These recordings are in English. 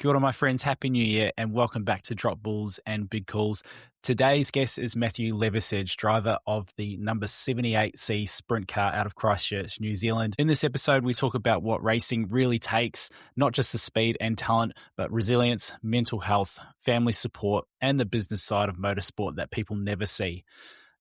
Kia ora, my friends. Happy New Year and welcome back to Drop Balls and Big Calls. Today's guest is Matthew Leversedge, driver of the number 78C sprint car out of Christchurch, New Zealand. In this episode, we talk about what racing really takes, not just the speed and talent, but resilience, mental health, family support, and the business side of motorsport that people never see.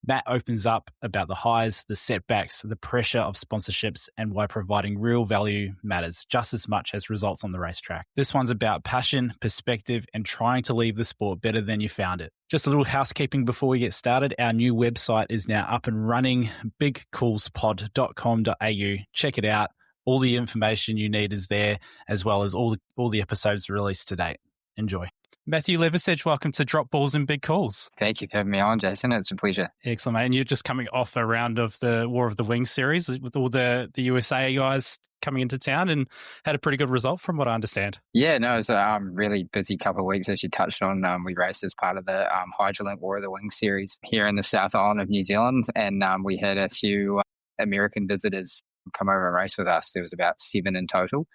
Matt opens up about the highs, the setbacks, the pressure of sponsorships, and why providing real value matters just as much as results on the racetrack. This one's about passion, perspective, and trying to leave the sport better than you found it. Just a little housekeeping before we get started. Our new website is now up and running, bigcallspod.com.au. Check it out. All the information you need is there, as well as all the episodes released to date. Enjoy. Matthew Leversedge, welcome to Drop Balls and Big Calls. Thank you for having me on, Jason. It's a pleasure. Excellent, mate. And you're just coming off a round of the War of the Wings series with all the USA guys coming into town and had a pretty good result from what I understand. Yeah, no, it was a really busy couple of weeks, as you touched on. We raced as part of the Hydrolink War of the Wings series here in the South Island of New Zealand, and we had a few American visitors come over and race with us. There was about 7 in total.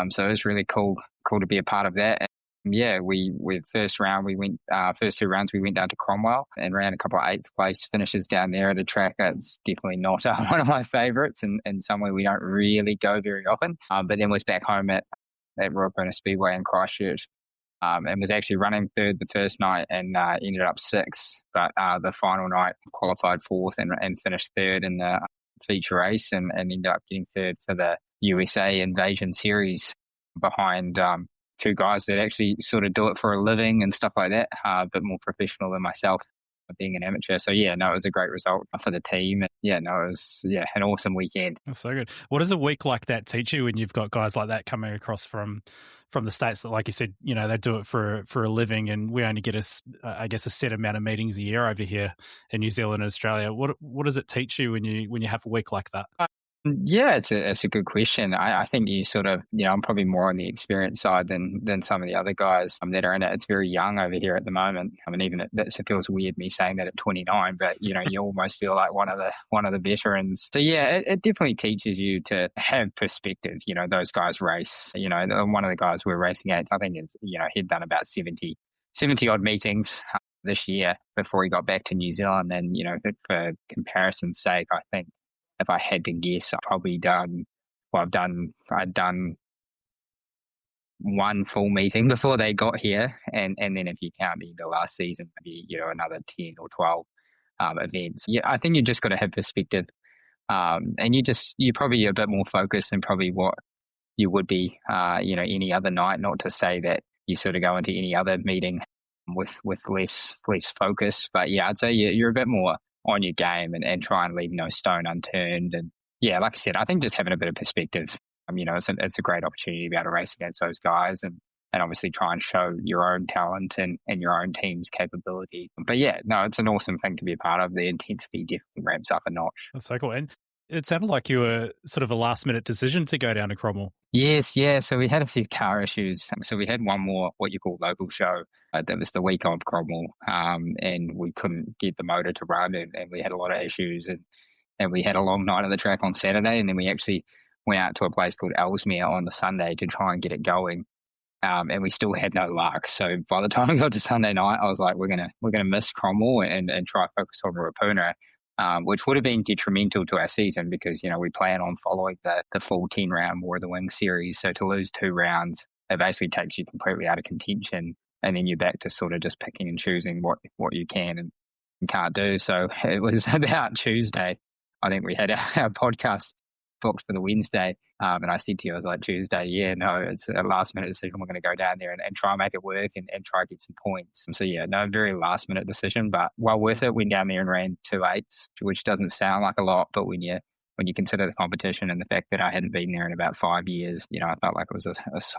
So it was really cool to be a part of that. Yeah, first 2 rounds we went down to Cromwell and ran a couple of 8th place finishes down there at a track. It's definitely not one of my favourites and somewhere we don't really go very often. But then was back home at Royal Burner Speedway in Christchurch and was actually running 3rd the first night and ended up 6th. But the final night qualified 4th and finished 3rd in the feature race and ended up getting 3rd for the USA Invasion Series behind 2 guys that actually sort of do it for a living and stuff like that, a bit more professional than myself being an amateur. So yeah, no, it was a great result for the team. Yeah, no, it was an awesome weekend. That's so good. What does a week like that teach you when you've got guys like that coming across from the States that, like you said, you know, they do it for a living, and we only get a set amount of meetings a year over here in New Zealand and Australia. What does it teach you when you have a week like that? Yeah, it's a good question. I think you sort of, I'm probably more on the experience side than some of the other guys that are in it. It's very young over here at the moment. I mean, even it feels weird me saying that at 29, but you almost feel like one of the veterans. So yeah, it definitely teaches you to have perspective. Those guys race. One of the guys we're racing against, I think he'd done about 70 odd meetings this year before he got back to New Zealand. And for comparison's sake, I think, if I had to guess, I'd done one full meeting before they got here. And then if you count the last season, maybe, another 10 or 12 events. Yeah, I think you just got to have perspective. And you're probably a bit more focused than probably what you would be, any other night. Not to say that you sort of go into any other meeting with less focus. But yeah, I'd say you're a bit more on your game and try and leave no stone unturned. And yeah, like I said, I think just having a bit of perspective, it's a great opportunity to be able to race against those guys and obviously try and show your own talent and your own team's capability. But yeah, no, it's an awesome thing to be a part of. The intensity definitely ramps up a notch. That's so cool. And it sounded like you were sort of a last minute decision to go down to Cromwell. Yes, yeah. So we had a few car issues. So we had one more, what you call local show. That was the week of Cromwell. And we couldn't get the motor to run and we had a lot of issues and we had a long night on the track on Saturday. And then we actually went out to a place called Ellesmere on the Sunday to try and get it going. And we still had no luck. So by the time we got to Sunday night, I was like, we're gonna miss Cromwell and try to focus on Ruapuna. Which would have been detrimental to our season because, we plan on following the full 10-round War of the Wings series. So to lose 2 rounds, it basically takes you completely out of contention. And then you're back to sort of just picking and choosing what you can and can't do. So it was about Tuesday. I think we had our podcast booked for the Wednesday. And I said to you, I was like, Tuesday, yeah, no, it's a last minute decision. We're going to go down there and try and make it work and try to get some points. And so, yeah, no, very last minute decision, but well worth it. Went down there and ran 2 8s, which doesn't sound like a lot, but when you consider the competition and the fact that I hadn't been there in about 5 years, I felt like it was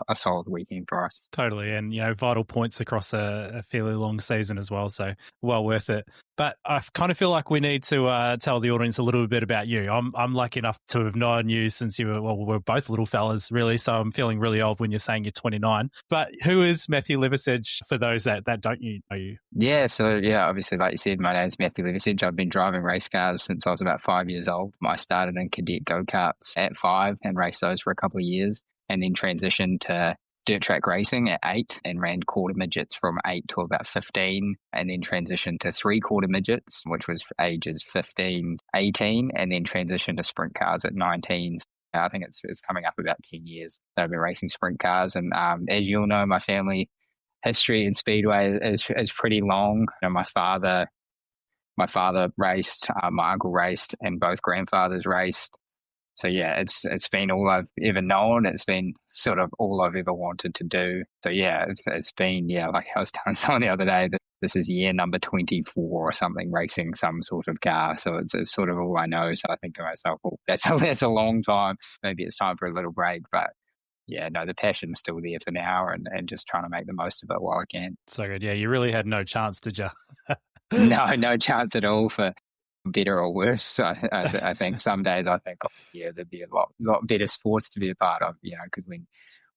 a solid weekend for us. Totally. And, vital points across a fairly long season as well. So well worth it. But I kind of feel like we need to tell the audience a little bit about you. I'm lucky enough to have known you since we're both little fellas, really. So I'm feeling really old when you're saying you're 29. But who is Matthew Leversedge for those that don't know you? Yeah, so yeah, obviously, like you said, my name's Matthew Leversedge. I've been driving race cars since I was about 5 years old. I started in cadet go-karts at 5 and raced those for a couple of years and then transitioned to dirt track racing at 8 and ran quarter midgets from 8 to about 15, and then transitioned to 3/4 midgets, which was ages 15, 18, and then transitioned to sprint cars at 19. I think it's coming up about 10 years that I've been racing sprint cars. And as you'll know, my family history in Speedway is pretty long. My father raced, my uncle raced, and both grandfathers raced. So yeah, it's been all I've ever known. It's been sort of all I've ever wanted to do. So yeah, it's been, yeah, like I was telling someone the other day that this is year number 24 or something, racing some sort of car. So it's sort of all I know. So I think to myself, well, that's a long time. Maybe it's time for a little break. But yeah, no, the passion's still there for now, and just trying to make the most of it while I can. So good. Yeah, you really had no chance, did you? No chance at all for better or worse. So I think some days I think, oh, yeah, there'd be a lot better sports to be a part of, because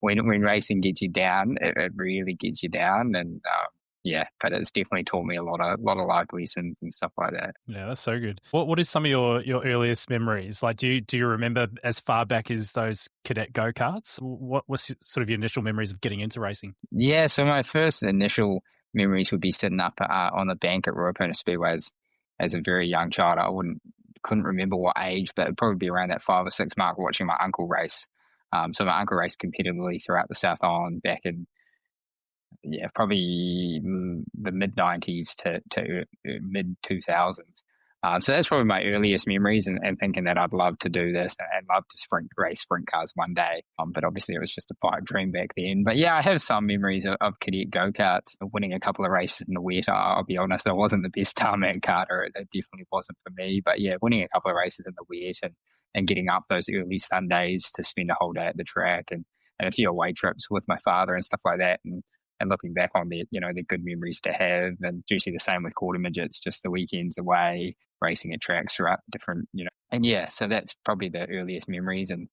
when racing gets you down, it really gets you down. And yeah, but it's definitely taught me a lot of life lessons and stuff like that. Yeah, that's so good. What is some of your earliest memories? Like, do you remember as far back as those cadet go-karts? What's sort of your initial memories of getting into racing? Yeah, so my first initial memories would be sitting up on the bank at Ruapuna Speedway as a very young child. Couldn't remember what age, but it'd probably be around that 5 or 6 mark, watching my uncle race. So my uncle raced competitively throughout the South Island back in, yeah, probably the mid-90s to mid-2000s. So that's probably my earliest memories, and thinking that I'd love to do this and love to race sprint cars one day. But obviously it was just a pipe dream back then. But yeah, I have some memories of cadet go-karts, of winning a couple of races in the wet. I'll be honest, I wasn't the best tarmac karter. It definitely wasn't for me. But yeah, winning a couple of races in the wet and getting up those early Sundays to spend a whole day at the track, and a few away trips with my father and stuff like that. And looking back on they're good memories to have. And usually the same with quarter midgets, just the weekends away, racing at tracks throughout different, and yeah, so that's probably the earliest memories. And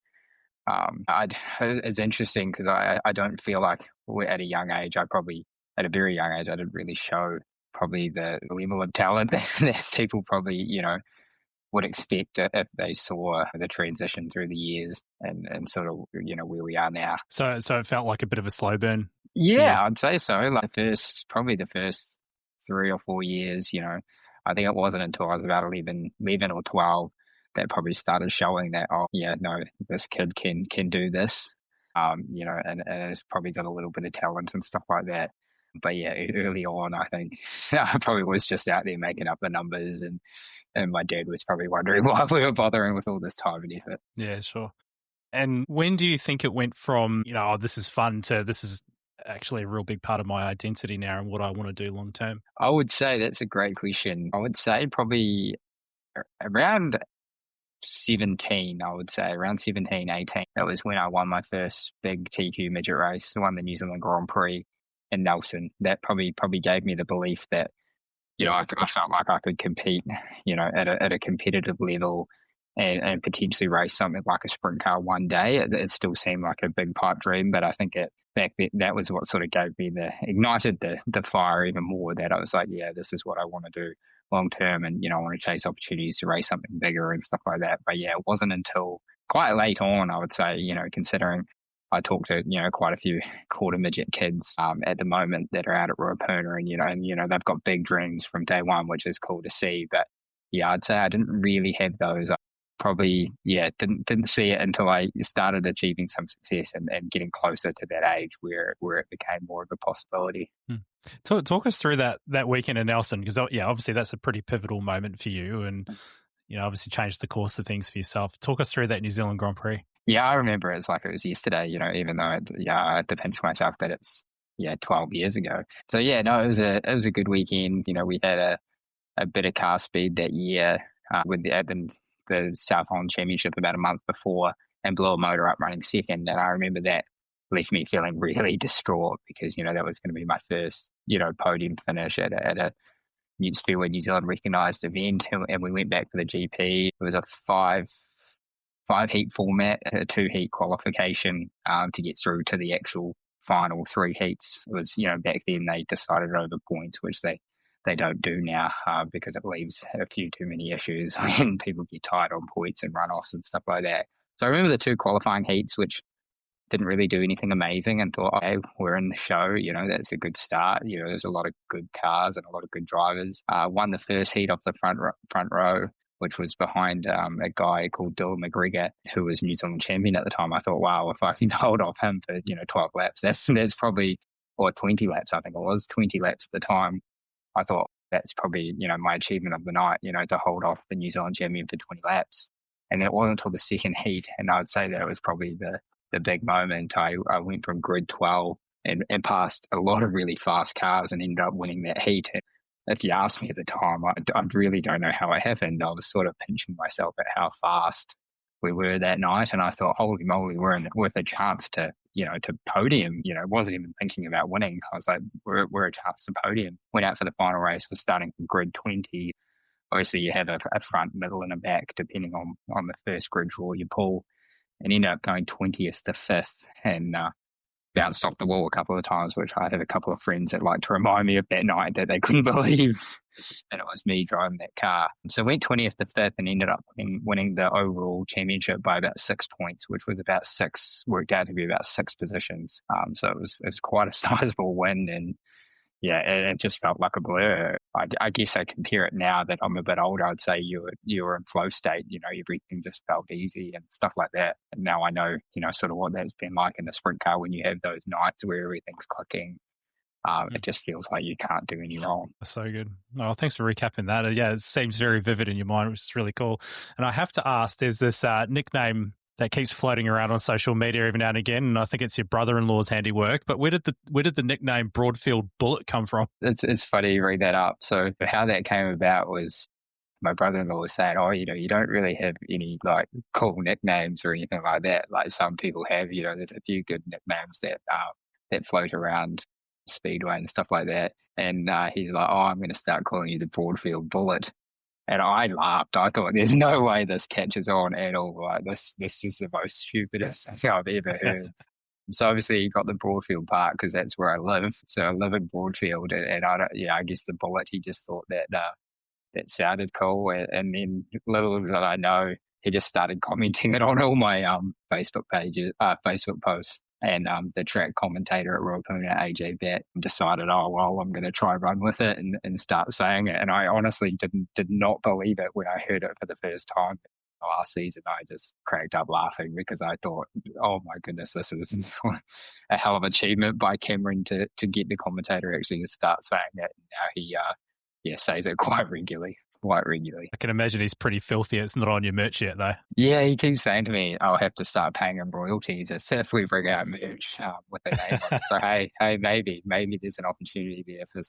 it's interesting because I don't feel like we're at a young age. At a very young age, I didn't really show probably the level of talent that people probably, would expect if they saw the transition through the years and sort of, where we are now. So it felt like a bit of a slow burn. Yeah, I'd say so. Like probably the first 3 or 4 years, I think it wasn't until I was about 11 or 12 that probably started showing that, oh, yeah, no, this kid can do this, and it's probably got a little bit of talent and stuff like that. But yeah, early on, I think I probably was just out there making up the numbers, and my dad was probably wondering why we were bothering with all this time and effort. Yeah, sure. And when do you think it went from, oh, this is fun to this is actually a real big part of my identity now and what I want to do long term? I would say that's a great question. I would say probably around 17, around 17, 18. That was when I won my first big TQ midget race. I won the New Zealand Grand Prix in Nelson. That probably gave me the belief that, I felt like I could compete, at a competitive level and potentially race something like a sprint car one day. It still seemed like a big pipe dream, but I think back then that was what sort of ignited the fire even more, that I was like, yeah, this is what I want to do long term, and I want to chase opportunities to race something bigger and stuff like that. But yeah, it wasn't until quite late on, I would say, considering I talk to quite a few quarter midget kids at the moment that are out at Ruapuna, and they've got big dreams from day one, which is cool to see. But yeah, I'd say I didn't really have those. Probably, yeah, didn't see it until I started achieving some success and getting closer to that age where it became more of a possibility. Talk us through that weekend in Nelson, because yeah, obviously that's a pretty pivotal moment for you, and obviously changed the course of things for yourself. Talk us through that New Zealand Grand Prix. Yeah, I remember it like it was yesterday. Even though I had to pinch myself, but it's 12 years ago. So yeah, no, it was a good weekend. We had a bit of car speed that year with the South Island Championship about a month before, and blew a motor up running second. And I remember that left me feeling really distraught because, that was going to be my first, podium finish at a Speedway New Zealand recognised event. And we went back for the GP. It was a five heat format, a 2-heat qualification to get through to the actual final 3 heats. It was, back then they decided over points, which they don't do now because it leaves a few too many issues when people get tied on points and runoffs and stuff like that. So I remember the 2 qualifying heats, which Didn't really do anything amazing and thought, okay, we're in the show, that's a good start. There's a lot of good cars and a lot of good drivers. Won the first heat off the front row, which was behind a guy called Dylan McGregor, who was New Zealand champion at the time. I thought, wow, if I can hold off him for 12 laps, that's probably, or 20 laps, I think it was 20 laps at the time. I thought that's probably my achievement of the night, to hold off the New Zealand champion for 20 laps. And it wasn't until the second heat, and I'd say that it was probably the big moment. I went from grid 12 and passed a lot of really fast cars and ended up winning that heat. And if you asked me at the time, I really don't know how it happened. I was sort of pinching myself at how fast we were that night. And I thought, holy moly, we're in with a chance to podium. Wasn't even thinking about winning. I was like, we're a chance to podium. Went out for the final race, was starting from grid 20. Obviously, you have a front, middle, and a back, depending on the first grid draw you pull, and ended up going 20th to 5th and bounced off the wall a couple of times, which I had a couple of friends that like to remind me of that night that they couldn't believe that it was me driving that car. So went 20th to 5th and ended up winning the overall championship by about 6 points, which was worked out to be about 6 positions. So it was quite a sizable win, and yeah, it just felt like a blur. I guess I compare it now that I'm a bit older. I'd say you were in flow state. Everything just felt easy and stuff like that. And now I know, sort of what that's been like in the sprint car when you have those nights where everything's clicking. It just feels like you can't do any wrong. That's so good. Oh, thanks for recapping that. Yeah, it seems very vivid in your mind, which is really cool. And I have to ask, there's this nickname that keeps floating around on social media every now and again, and I think it's your brother-in-law's handiwork. But where did the nickname Broadfield Bullet come from? It's funny you bring that up. So how that came about was my brother-in-law was saying, "Oh, you don't really have any like cool nicknames or anything like that. Like some people have. There's a few good nicknames that float around Speedway and stuff like that." And he's like, "Oh, I'm going to start calling you the Broadfield Bullet." And I laughed. I thought, there's no way this catches on at all. Like this is the most stupidest thing I've ever heard. So obviously you got the Broadfield part because that's where I live. So I live in Broadfield, and I guess the Bullet. He just thought that that sounded cool, and then little did I know, he just started commenting it on all my Facebook pages, Facebook posts. And the track commentator at Royal Puna, AJ Batt, decided, oh, well, I'm going to try run with it and start saying it. And I honestly did not believe it when I heard it for the first time last season. I just cracked up laughing because I thought, oh my goodness, this is a hell of an achievement by Cameron to get the commentator actually to start saying it. And now he says it quite regularly. I can imagine he's pretty filthy. It's not on your merch yet, though. Yeah, he keeps saying to me, I'll have to start paying him royalties if we bring out merch with the name on it. So, hey, maybe there's an opportunity there for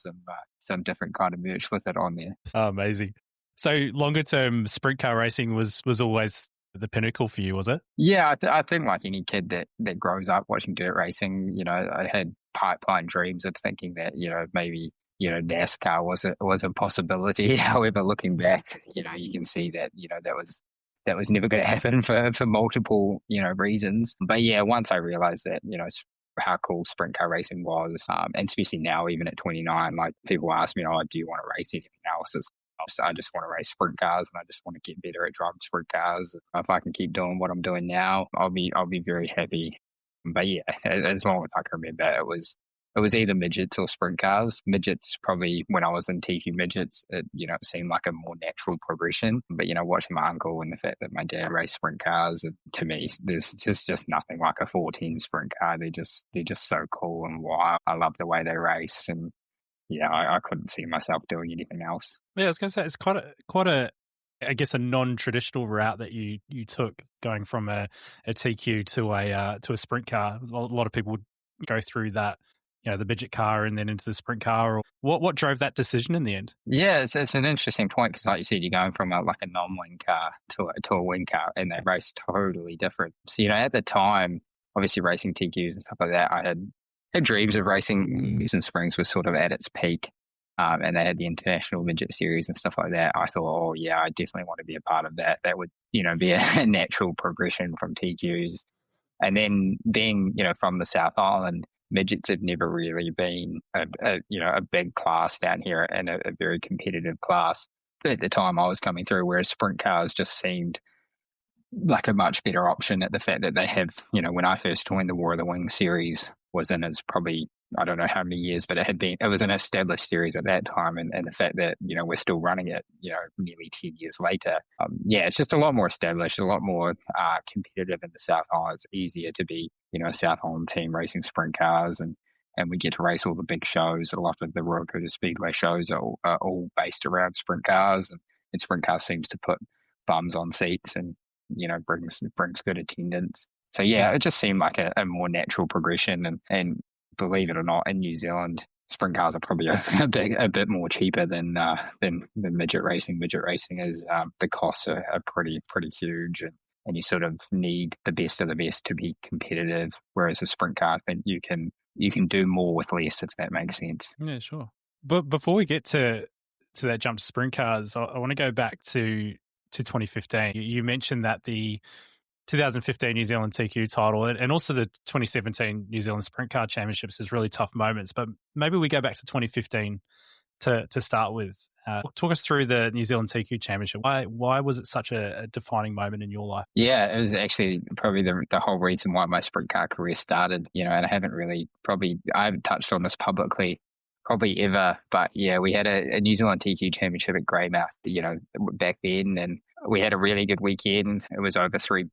some different kind of merch with it on there. Oh, amazing. So longer term sprint car racing was always the pinnacle for you, was it? Yeah, I think like any kid that grows up watching dirt racing, I had pipeline dreams of thinking that, maybe NASCAR was a possibility. However, looking back, you can see that, that was never going to happen for multiple, reasons. But yeah, once I realized that, how cool sprint car racing was, and especially now, even at 29, like people ask me, oh, do you want to race anything else? I just want to race sprint cars, and I just want to get better at driving sprint cars. If I can keep doing what I'm doing now, I'll be very happy. But yeah, as long as I can remember, it was either midgets or sprint cars. Midgets, probably when I was in TQ midgets, it seemed like a more natural progression. But watching my uncle and the fact that my dad raced sprint cars, to me, there's just nothing like a 14 sprint car. They're just so cool and wild. I love the way they race, and yeah, I couldn't see myself doing anything else. Yeah, I was going to say it's quite a I guess a non-traditional route that you took, going from a TQ to a sprint car. A lot of people would go through that, the midget car and then into the sprint car. Or what drove that decision in the end? Yeah, it's an interesting point because, like you said, you're going from a non-wing car to a wing car, and they race totally different. So at the time, obviously racing TQs and stuff like that, I had dreams of racing. Eastern Springs was sort of at its peak, and they had the International Midget Series and stuff like that. I thought, oh yeah, I definitely want to be a part of that. That would be a natural progression from TQs. And then being from the South Island, midgets have never really been a big class down here, and a very competitive class at the time I was coming through, whereas sprint cars just seemed like a much better option at the fact that they have, when I first joined the War of the Wings series was in its probably, I don't know how many years, but it was an established series at that time. And the fact that, we're still running it, nearly 10 years later. It's just a lot more established, a lot more competitive in the South Island. It's easier to be, a South Island team racing sprint cars, and we get to race all the big shows. A lot of the Royal Coast Speedway shows are all based around sprint cars, and sprint cars seems to put bums on seats and, brings good attendance. So it just seemed like a more natural progression. And believe it or not, in New Zealand, sprint cars are probably a bit more cheaper than midget racing. Midget racing is the costs are pretty huge, and you sort of need the best of the best to be competitive. Whereas a sprint car, I think you can do more with less, if that makes sense. Yeah, sure. But before we get to that jump to sprint cars, I want to go back to 2015. You mentioned that the 2015 New Zealand TQ title and also the 2017 New Zealand Sprint Car Championships is really tough moments. But maybe we go back to 2015 to start with. Talk us through the New Zealand TQ Championship. Why was it such a defining moment in your life? Yeah, it was actually probably the whole reason why my sprint car career started. And I haven't touched on this publicly probably ever, but we had a New Zealand TQ Championship at Greymouth, back then, and we had a really good weekend. It was over three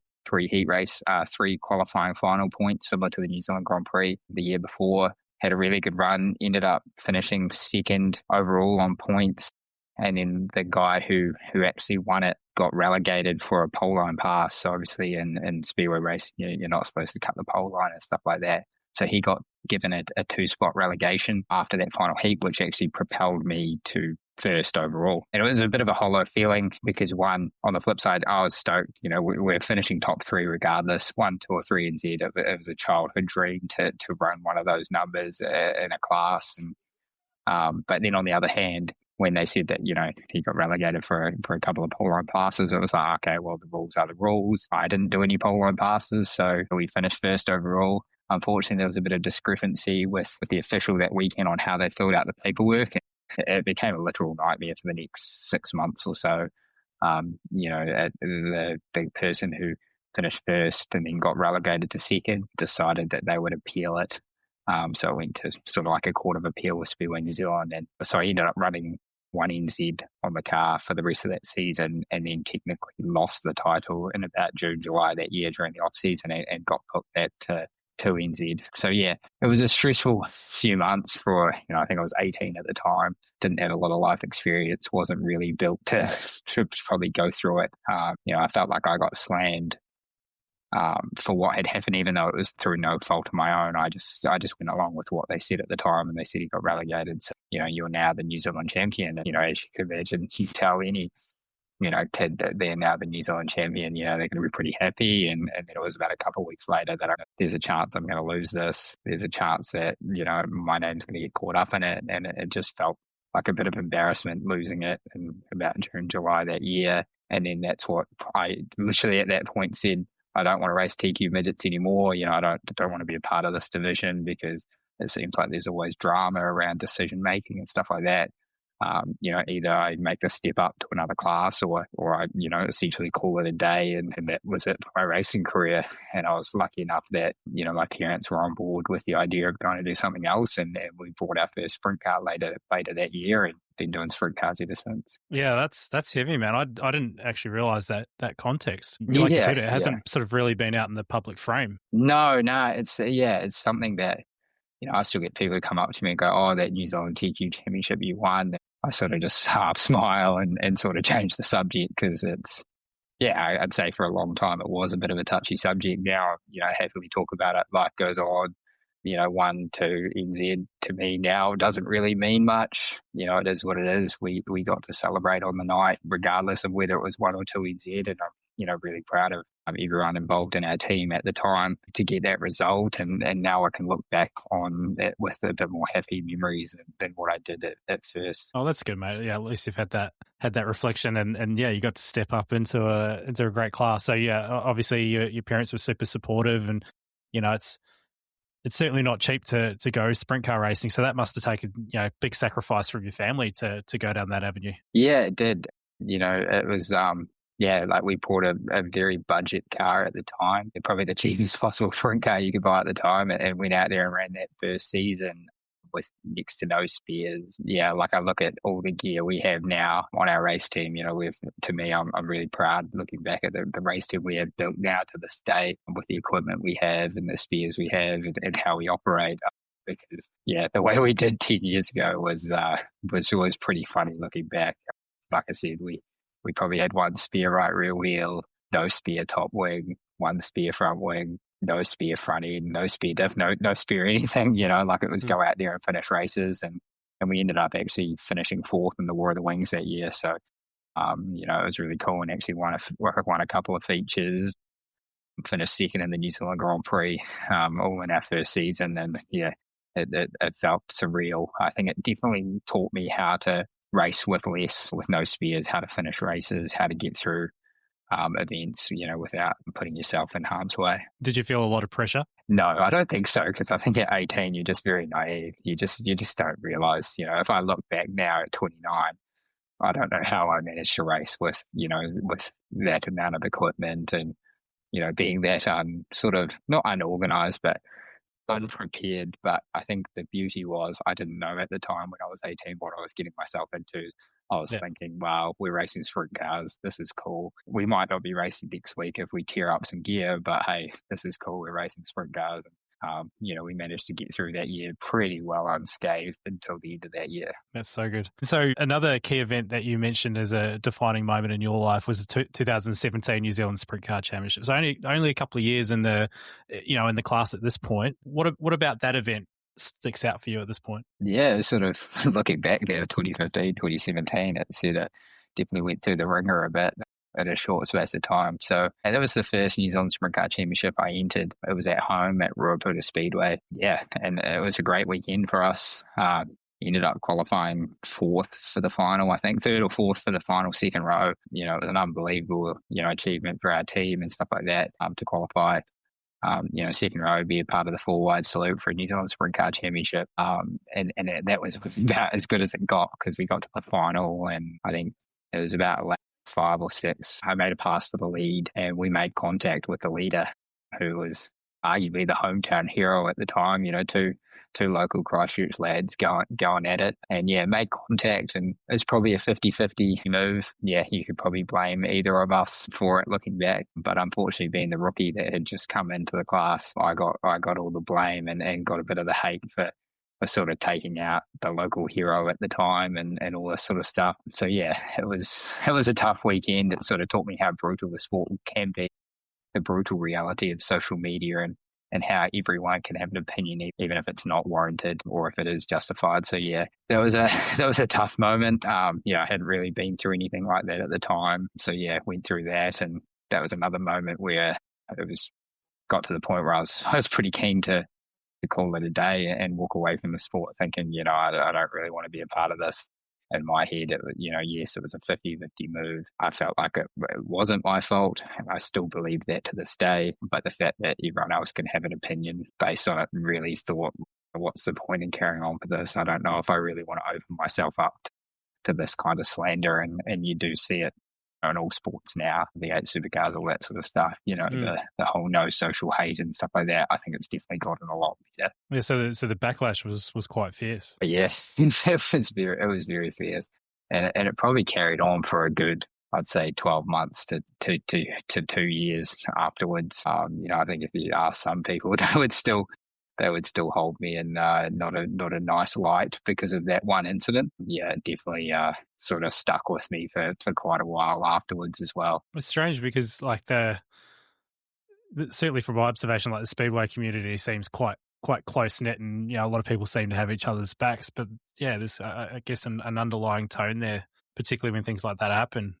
heat race, 3 qualifying final points, similar to the New Zealand Grand Prix the year before. Had a really good run, ended up finishing second overall on points. And then the guy who actually won it got relegated for a pole line pass. So obviously in speedway race, you're not supposed to cut the pole line and stuff like that. So he got given a 2-spot relegation after that final heat, which actually propelled me to first overall. And it was a bit of a hollow feeling because on the flip side, I was stoked. We're finishing top 3 regardless, 1, 2 or 3 NZ. It was a childhood dream to run one of those numbers in a class. And but then on the other hand, when they said that, he got relegated for a couple of pole line passes, it was like, okay, well, the rules are the rules. I didn't do any pole line passes, so we finished first overall. Unfortunately, there was a bit of discrepancy with the official that weekend on how they filled out the paperwork. It became a literal nightmare for the next 6 months or so. The person who finished first and then got relegated to second decided that they would appeal it. So it went to sort of like a court of appeal with Speedway New Zealand. And so I ended up running 1 NZ on the car for the rest of that season, and then technically lost the title in about June, July that year during the off season, and got put back to 2 NZ. So it was a stressful few months for, I think I was 18 at the time, didn't have a lot of life experience, wasn't really built to probably go through it. I felt like I got slammed for what had happened, even though it was through no fault of my own. I just went along with what they said at the time, and they said he got relegated. So, you're now the New Zealand champion. And, as you can imagine, you tell any, kid that they're now the New Zealand champion, they're going to be pretty happy. And then it was about a couple of weeks later that there's a chance I'm going to lose this. There's a chance that, my name's going to get caught up in it. And it just felt like a bit of embarrassment losing it in about June, July that year. And then that's what I literally at that point said, I don't want to race TQ midgets anymore. I don't want to be a part of this division because it seems like there's always drama around decision making and stuff like that. Either I make the step up to another class or I, essentially call it a day, and that was it for my racing career. And I was lucky enough that, my parents were on board with the idea of going to do something else, and we bought our first sprint car later that year, and been doing sprint cars ever since. Yeah, that's heavy, man. I didn't actually realize that context. Like you said, it hasn't sort of really been out in the public frame. No, it's something that, I still get people who come up to me and go, oh, that New Zealand TQ Championship you won. I sort of just half smile and sort of change the subject because it's, I'd say for a long time it was a bit of a touchy subject. Now, happily talk about it. Life goes on. 1, 2 NZ to me now doesn't really mean much. It is what it is. We got to celebrate on the night, regardless of whether it was 1 or 2 NZ, and I'm really proud of everyone involved in our team at the time to get that result. And now I can look back on it with a bit more happy memories than what I did at first. Oh, that's good, mate. Yeah, at least you've had that reflection, and you got to step up into a great class. So obviously your parents were super supportive, and it's certainly not cheap to go sprint car racing. So that must have taken big sacrifice from your family to go down that avenue. Yeah, it did. It was Yeah, like we bought a very budget car at the time, probably the cheapest possible sprint car you could buy at the time, and went out there and ran that first season with next to no spares. Yeah, like I look at all the gear we have now on our race team. We've to me, I'm really proud looking back at the race team we have built now to this day with the equipment we have and the spares we have and how we operate. Because yeah, the way we did 10 years ago was always pretty funny looking back. Like I said, we probably had one spare right rear wheel, no spare top wing, one spare front wing, no spare front end, no spare diff, no spare anything. Like it was go out there and finish races, and we ended up actually finishing fourth in the War of the Wings that year. So it was really cool, and actually won a couple of features, finished second in the New Zealand Grand Prix, all in our first season, and yeah, it felt surreal. I think it definitely taught me how to race with less, with no spares, how to finish races, how to get through events, without putting yourself in harm's way. Did you feel a lot of pressure? No, I don't think so, because I think at 18 you're just very naive. You just don't realize. If I look back now at 29, I don't know how I managed to race with with that amount of equipment and being that sort of not unorganized, but unprepared. But I think the beauty was I didn't know at the time when I was 18 what I was getting myself into. I was thinking, wow, we're racing sprint cars. This is cool. We might not be racing next week if we tear up some gear, but hey, this is cool. We're racing sprint cars. We managed to get through that year pretty well unscathed until the end of that year. That's so good. So another key event that you mentioned as a defining moment in your life was the 2017 New Zealand Sprint Car Championships. Only a couple of years in the class at this point. What about that event sticks out for you at this point? Yeah, sort of looking back there, 2015, 2017, it definitely went through the ringer a bit in a short space of time. So that was the first New Zealand Sprint Car Championship I entered. It was at home at Ruapuna Speedway. Yeah, and it was a great weekend for us. Ended up qualifying fourth for the final, I think, third or fourth for the final, second row. It was an unbelievable, achievement for our team and stuff like that to qualify. Second row, be a part of the four-wide salute for a New Zealand Sprint Car Championship. And that was about as good as it got, because we got to the final, and I think it was about lap 5 or 6. I made a pass for the lead, and we made contact with the leader, who was arguably the hometown hero at the time. Two local Christchurch lads going at it, and yeah, made contact, and it's probably a 50-50 move. Yeah, you could probably blame either of us for it looking back, but unfortunately, being the rookie that had just come into the class, I got all the blame and got a bit of the hate for sort of taking out the local hero at the time and all this sort of stuff. So yeah, it was a tough weekend. It sort of taught me how brutal the sport can be, the brutal reality of social media, and how everyone can have an opinion, even if it's not warranted or if it is justified. So yeah, that was a tough moment. I hadn't really been through anything like that at the time. So yeah, went through that, and that was another moment where got to the point where I was pretty keen to call it a day and walk away from the sport, thinking, I don't really want to be a part of this. In my head, yes, it was a 50-50 move. I felt like it wasn't my fault. I still believe that to this day. But the fact that everyone else can have an opinion based on it, really thought, what's the point in carrying on for this? I don't know if I really want to open myself up to this kind of slander. And you do see it in all sports now, V8 supercars, all that sort of stuff, the whole no social hate and stuff like that. I think it's definitely gotten a lot better. Yeah, so the backlash was quite fierce. But yes, it was very fierce. And it probably carried on for a good, I'd say, 12 months to 2 years afterwards. I think if you ask some people, they would still hold me in not a nice light because of that one incident. Yeah, it definitely sort of stuck with me for quite a while afterwards as well. It's strange because certainly from my observation, the speedway community seems quite close knit, and a lot of people seem to have each other's backs. But yeah, there's I guess an underlying tone there, particularly when things like that happen.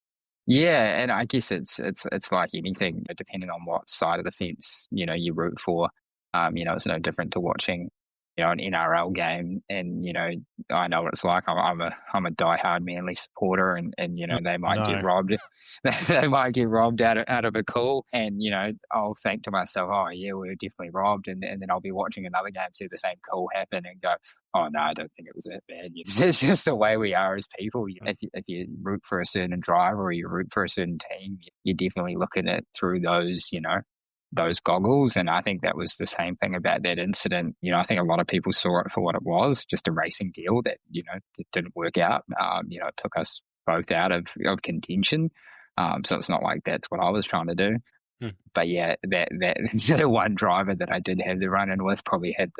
Yeah, and I guess it's like anything, depending on what side of the fence you root for. It's no different to watching an NRL game, and I know what it's like. I'm a diehard Manly supporter, and Oh, they might get no. robbed. They might get robbed out of a call, and I'll think to myself, oh yeah, we were definitely robbed, and then I'll be watching another game, see the same call happen, and go, oh no, I don't think it was that bad. It's just the way we are as people. If you root for a certain driver or you root for a certain team, you're definitely looking at through those goggles. And I think that was the same thing about that incident. I think a lot of people saw it for what it was, just a racing deal that, it didn't work out. It took us both out of contention. So it's not like that's what I was trying to do. But yeah, that the one driver that I did have the run in with probably had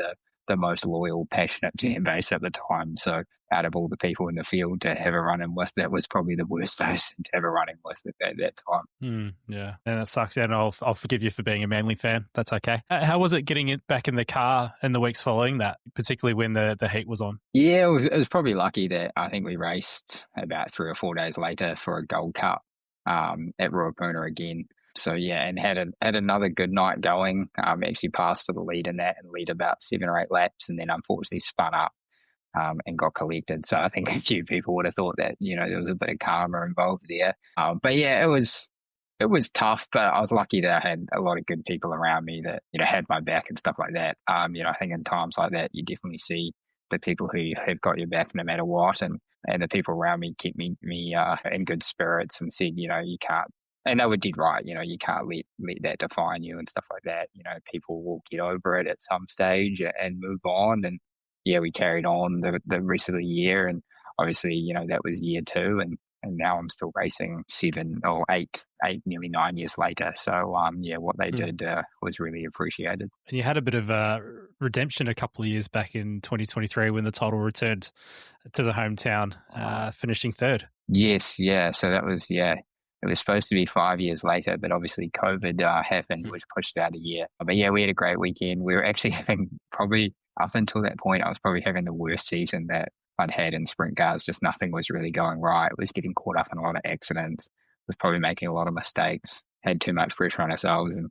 the most loyal, passionate fan base at the time. So out of all the people in the field to have a run in with, that was probably the worst person to have a run in with at that time. Yeah, and that sucks. And I'll forgive you for being a Manly fan. That's okay. How was it getting it back in the car in the weeks following that, particularly when the heat was on? Yeah, it was probably lucky that I think we raced about 3 or 4 days later for a Gold Cup at Ruapuna again. So yeah, and had another good night going. Actually passed for the lead in that and lead about 7 or 8 laps, and then unfortunately spun up and got collected. So I think a few people would have thought that there was a bit of karma involved there. But yeah, it was tough. But I was lucky that I had a lot of good people around me that had my back and stuff like that. I think in times like that, you definitely see the people who have got your back no matter what, and the people around me kept me in good spirits and said, you can't. And they were dead right. You can't let that define you and stuff like that. People will get over it at some stage and move on. And yeah, we carried on the rest of the year. And obviously, that was year 2. And now I'm still racing 7 or 8, nearly 9 years later. So, yeah, what they did was really appreciated. And you had a bit of redemption a couple of years back in 2023 when the title returned to the hometown, finishing 3rd. Yes, yeah. So that was, it was supposed to be 5 years later, but obviously COVID happened, which pushed it out a year. But yeah, we had a great weekend. We were actually having probably, up until that point, I was probably having the worst season that I'd had in sprint cars. Just nothing was really going right. It was getting caught up in a lot of accidents. Was probably making a lot of mistakes. Had too much pressure on ourselves, and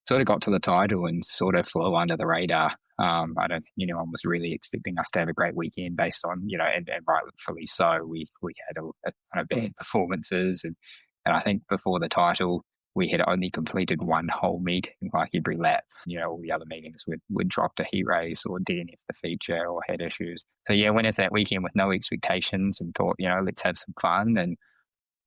sort of got to the title and sort of flew under the radar. I don't think anyone was really expecting us to have a great weekend based on, and rightfully so. We had a ton of bad performances, and I think before the title, we had only completed one whole meeting, like every lap. All the other meetings would dropped a heat race or DNF the feature or had issues. So yeah, went into that weekend with no expectations and thought, let's have some fun, and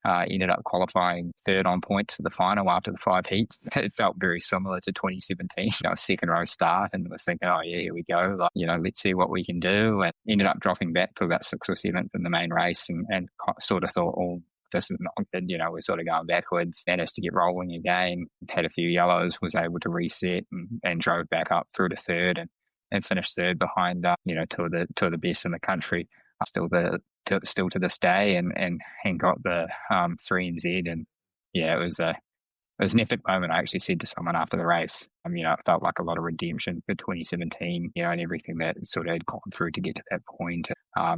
ended up qualifying 3rd on points for the final after the 5 heats. It felt very similar to 2017, second row start, and was thinking, oh yeah, here we go. Let's see what we can do. And ended up dropping back to about 6th or 7th in the main race, and sort of thought, oh, this is not good. We're sort of going backwards. Managed to get rolling again. Had a few yellows, was able to reset and drove back up through to 3rd and finished 3rd behind, two of the best in the country. Still to this day, and got the 3NZ, and yeah, it was an epic moment. I actually said to someone after the race, it felt like a lot of redemption for 2017, and everything that sort of had gone through to get to that point.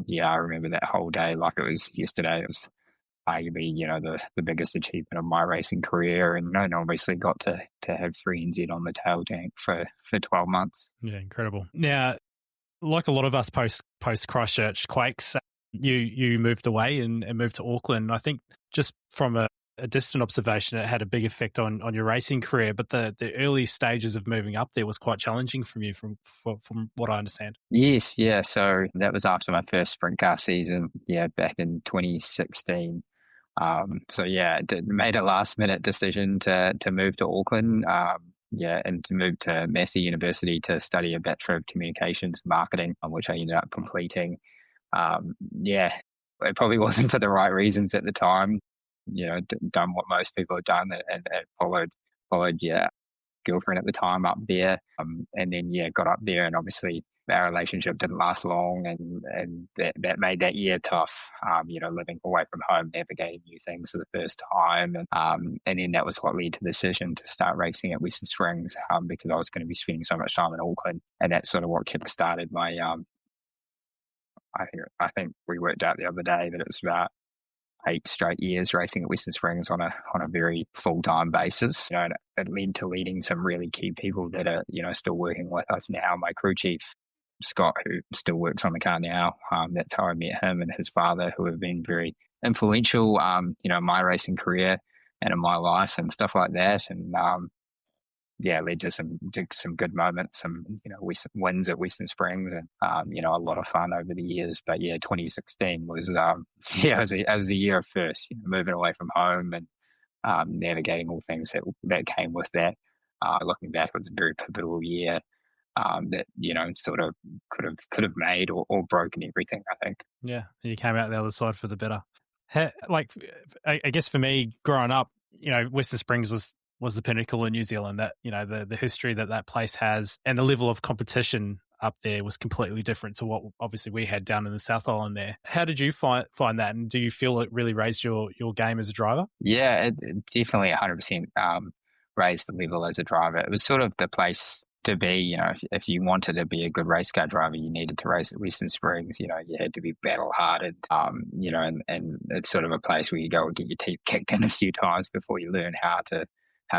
Yeah, I remember that whole day like it was yesterday. It was arguably, the biggest achievement of my racing career, and obviously got to have 3NZ on the tail tank for 12 months. Yeah, incredible. Now, like a lot of us post Christchurch quakes, you moved away and moved to Auckland. I think just from a distant observation, it had a big effect on your racing career, but the early stages of moving up there was quite challenging from you, from what I understand. Yes, yeah. So that was after my first sprint car season, back in 2016. So yeah, made a last minute decision to move to Auckland. And to move to Massey University to study a Bachelor of Communications Marketing, which I ended up completing. It probably wasn't for the right reasons at the time. Done what most people have done and followed girlfriend at the time up there. And then got up there, and obviously our relationship didn't last long, and that made that year tough. Living away from home, navigating new things for the first time, and then that was what led to the decision to start racing at Western Springs, because I was going to be spending so much time in Auckland, and that's sort of what kick-started my. I think we worked out the other day that it's about 8 straight years racing at Western Springs on a very full-time basis. And it led to leading some really key people that are still working with us now. My crew chief, Scott, who still works on the car now. That's how I met him and his father, who have been very influential, in my racing career and in my life and stuff like that. And led to some good moments, some wins at Western Springs, and a lot of fun over the years. But 2016 was it was a year of first, moving away from home and navigating all things that came with that. Looking back, it was a very pivotal year that sort of could have made or broken everything, I think. Yeah, you came out the other side for the better. I guess for me, growing up, Western Springs was the pinnacle in New Zealand. That the history that place has and the level of competition up there was completely different to what obviously we had down in the South Island there. How did you find that, and do you feel it really raised your game as a driver? Yeah, it definitely 100% raised the level as a driver. It was sort of the place to be. If you wanted to be a good race car driver, you needed to race at Western Springs. You had to be battle-hearted, and it's sort of a place where you go and get your teeth kicked in a few times before you learn how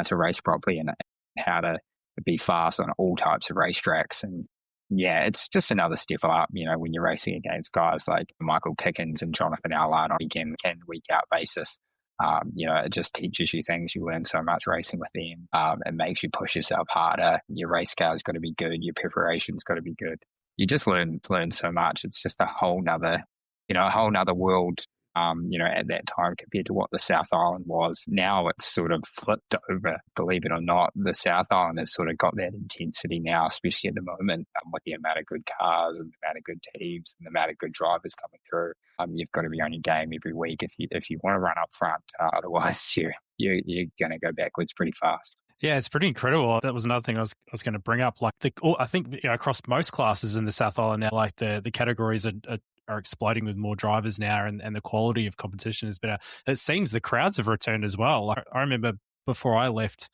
to race properly and how to be fast on all types of racetracks. And it's just another step up, when you're racing against guys like Michael Pickens and Jonathan Allard on a week out basis. It just teaches you things. You learn so much racing with them. It makes you push yourself harder. Your race car's got to be good. Your preparation's got to be good. You just learn so much. It's just a whole nother world. At that time compared to what the South Island was. Now it's sort of flipped over, believe it or not. The South Island has sort of got that intensity now, especially at the moment, with the amount of good cars and the amount of good teams and the amount of good drivers coming through. You've got to be on your game every week if you want to run up front. Otherwise, you're going to go backwards pretty fast. Yeah, it's pretty incredible. That was another thing I was going to bring up. Like I think across most classes in the South Island now, like the categories are exploding with more drivers now, and the quality of competition is better. It seems the crowds have returned as well. I remember before I left,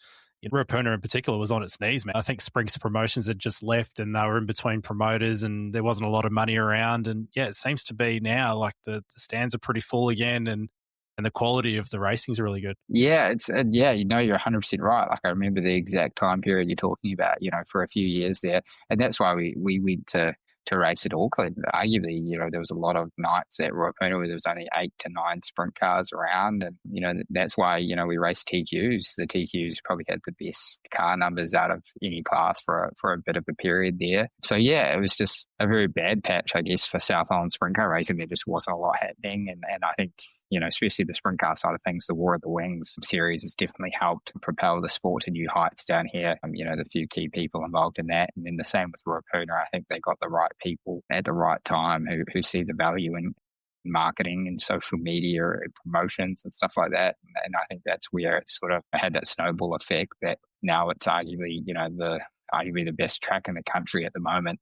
Rapuna in particular was on its knees, man. I think Springs Promotions had just left and they were in between promoters and there wasn't a lot of money around. And it seems to be now like the stands are pretty full again, and the quality of the racing is really good. Yeah, you're 100% right. Like I remember the exact time period you're talking about, for a few years there. And that's why we went to race at Auckland. Arguably, there was a lot of nights at Ruapuna where there was only 8 to 9 sprint cars around. And, that's why, we raced TQs. The TQs probably had the best car numbers out of any class for a bit of a period there. So, it was just a very bad patch, I guess, for South Island sprint car racing. There just wasn't a lot happening. And I think, especially the sprint car side of things, the War of the Wings series has definitely helped propel the sport to new heights down here. The few key people involved in that. And then the same with Ruapuna. I think they got the right people at the right time who see the value in marketing and social media and promotions and stuff like that. And I think that's where it sort of had that snowball effect that now it's arguably, arguably the best track in the country at the moment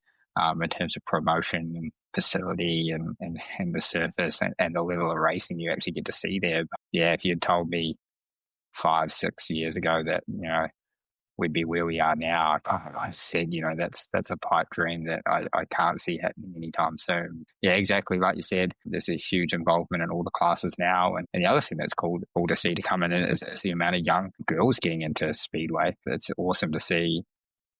in terms of promotion and facility and the surface and the level of racing you actually get to see there. But if you had told me 5-6 years ago that, we'd be where we are now, I said, that's a pipe dream that I can't see happening anytime soon. Yeah, exactly. Like you said, there's a huge involvement in all the classes now. And the other thing that's cool to see to come in is the amount of young girls getting into Speedway. It's awesome to see,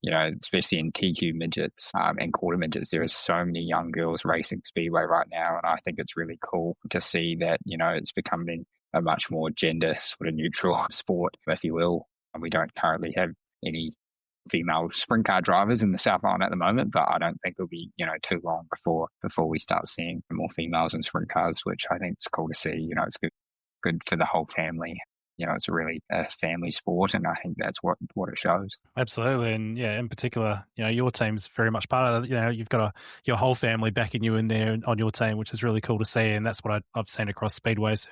especially in TQ midgets and quarter midgets. There are so many young girls racing Speedway right now. And I think it's really cool to see that, it's becoming a much more gender sort of neutral sport, if you will. And we don't currently have any female sprint car drivers in the South Island at the moment, but I don't think it'll be, too long before we start seeing more females in sprint cars, which I think is cool to see. It's good for the whole family. It's really a family sport, and I think that's what it shows. Absolutely. And in particular, your team's very much part of it. You've got your whole family backing you in there on your team, which is really cool to see. And that's what I've seen across Speedways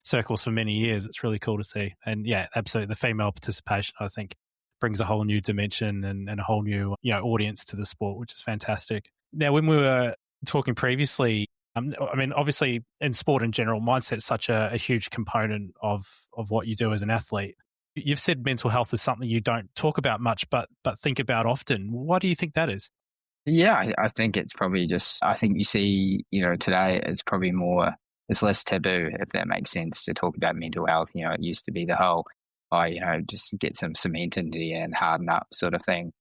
circles for many years. It's really cool to see. And absolutely. The female participation, I think, brings a whole new dimension and a whole new, audience to the sport, which is fantastic. Now, when we were talking previously, obviously in sport in general, mindset's such a huge component of what you do as an athlete. You've said mental health is something you don't talk about much, but think about often. Why do you think that is? Yeah, I think it's probably just, I think you see, today it's probably it's less taboo, if that makes sense, to talk about mental health. It used to be the whole, just get some cement into you and harden up sort of thing.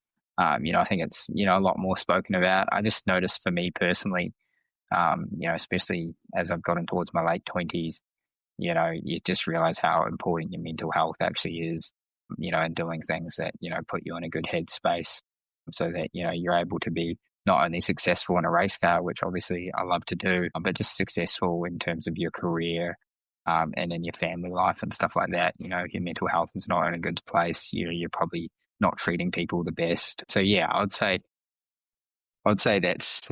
I think it's, a lot more spoken about. I just noticed for me personally, especially as I've gotten towards my late 20s, you just realize how important your mental health actually is, and doing things that, put you in a good headspace so that, you're able to be not only successful in a race car, which obviously I love to do, but just successful in terms of your career, and in your family life and stuff like that. If your mental health is not in a good place, you're probably not treating people the best. So yeah, I would say that's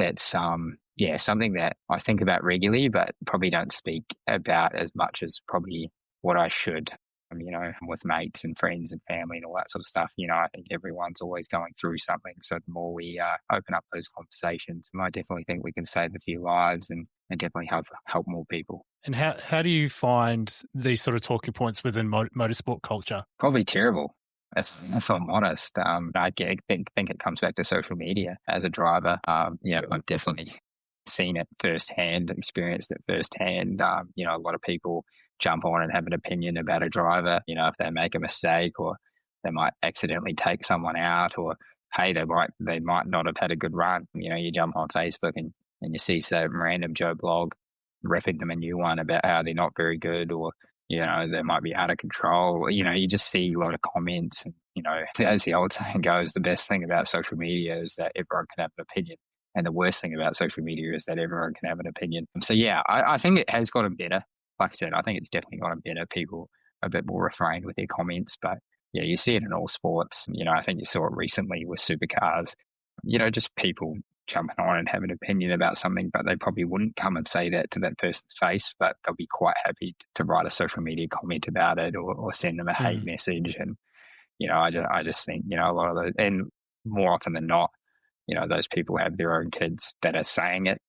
something that I think about regularly, but probably don't speak about as much as probably what I should. With mates and friends and family and all that sort of stuff. I think everyone's always going through something. So the more we open up those conversations, I definitely think we can save a few lives and definitely help more people. And how do you find these sort of talking points within motorsport culture? Probably terrible. If I'm honest, I think it comes back to social media. As a driver, I've definitely seen it firsthand, experienced it firsthand. A lot of people jump on and have an opinion about a driver. If they make a mistake or they might accidentally take someone out, or hey, they might not have had a good run. You jump on Facebook and you see some random Joe blog ripping them a new one about how they're not very good, or they might be out of control. You just see a lot of comments. And, as the old saying goes, the best thing about social media is that everyone can have an opinion. And the worst thing about social media is that everyone can have an opinion. So, yeah, I think it has gotten better. Like I said, I think it's definitely gotten better. People are a bit more refrained with their comments. But, yeah, you see it in all sports. I think you saw it recently with supercars. Just people jumping on and have an opinion about something, but they probably wouldn't come and say that to that person's face, but they'll be quite happy to write a social media comment about it, or send them a hate message. And, I just think, a lot of those, and more often than not, those people have their own kids that are saying it,